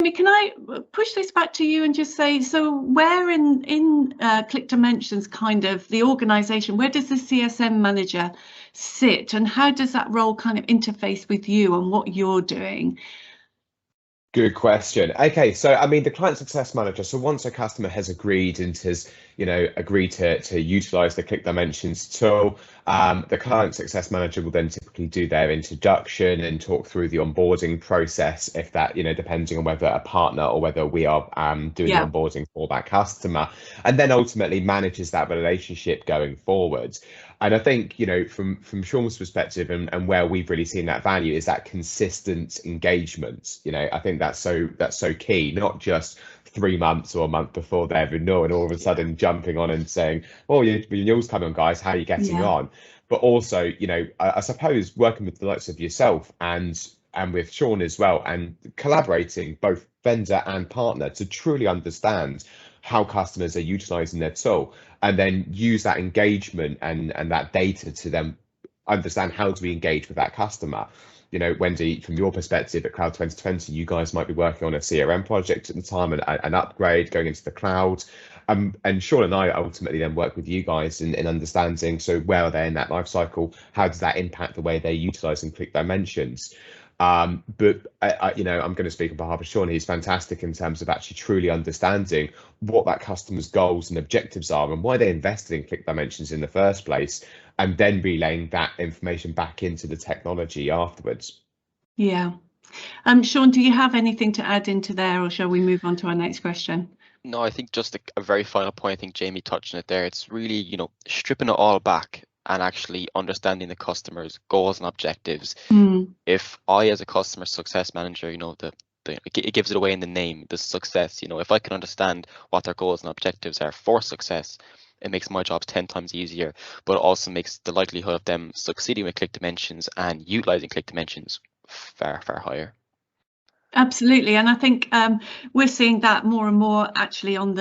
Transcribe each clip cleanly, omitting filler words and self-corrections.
Jamie, can I push this back to you and just say, so where in ClickDimensions kind of the organisation, where does the CSM manager sit, and how does that role kind of interface with you and what you're doing? Good question. Okay, so I mean, the client success manager. So once a customer has agreed and has, agreed to utilize the ClickDimensions tool, the client success manager will then typically do their introduction and talk through the onboarding process. If that, depending on whether a partner or whether we are doing the onboarding for that customer, and then ultimately manages that relationship going forward. And I think, from Sean's perspective and where we've really seen that value is that consistent engagement. I think that's so key, not just 3 months or a month before their renewal and all of a sudden jumping on and saying, oh, your renewal's coming on, guys, how are you getting on? But also, I suppose working with the likes of yourself and with Sean as well, and collaborating both vendor and partner to truly understand how customers are utilizing their tool, and then use that engagement and that data to then understand how do we engage with that customer. Wendy, from your perspective at Cloud2020, you guys might be working on a CRM project at the time, an upgrade going into the cloud. And Sean and I ultimately then work with you guys in understanding, so where are they in that life cycle? How does that impact the way they're utilizing ClickDimensions? But I'm going to speak on behalf of Sean. He's fantastic in terms of actually truly understanding what that customer's goals and objectives are and why they invested in ClickDimensions in the first place, and then relaying that information back into the technology afterwards. Yeah. Sean, do you have anything to add into there, or shall we move on to our next question? No, I think just a very final point. I think Jamie touched on it there. It's really, stripping it all back and actually understanding the customer's goals and objectives. If I, as a customer success manager, it gives it away in the name, the success. If I can understand what their goals and objectives are for success, it makes my job 10 times easier, but it also makes the likelihood of them succeeding with ClickDimensions and utilizing ClickDimensions far, far higher. Absolutely, and I think we're seeing that more and more actually on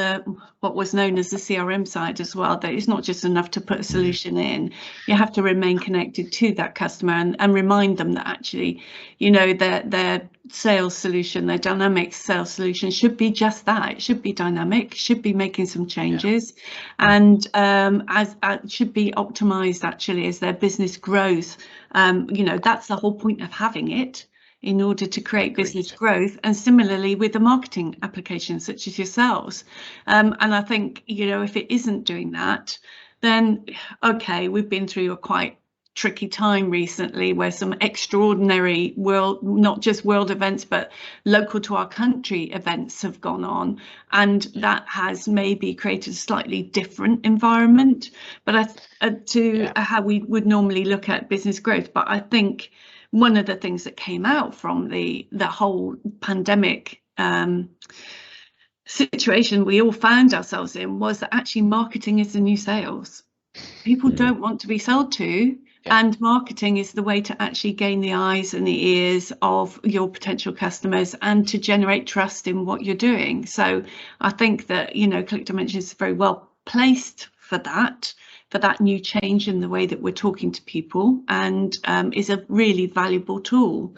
what was known as the CRM side as well, that it's not just enough to put a solution in. You have to remain connected to that customer and remind them that actually, their sales solution, their dynamic sales solution should be just that. It should be dynamic, should be making some changes, and as should be optimized actually as their business grows. That's the whole point of having it, in order to create business growth, and similarly with the marketing applications such as yourselves. And I think, if it isn't doing that, then okay, we've been through a quite tricky time recently where some extraordinary not just world events, but local to our country events have gone on, and that has maybe created a slightly different environment, but how we would normally look at business growth. But I think one of the things that came out from the whole pandemic situation we all found ourselves in was that actually marketing is the new sales. People don't want to be sold to, and marketing is the way to actually gain the eyes and the ears of your potential customers and to generate trust in what you're doing. So I think that, ClickDimensions is very well placed for that new change in the way that we're talking to people, and is a really valuable tool.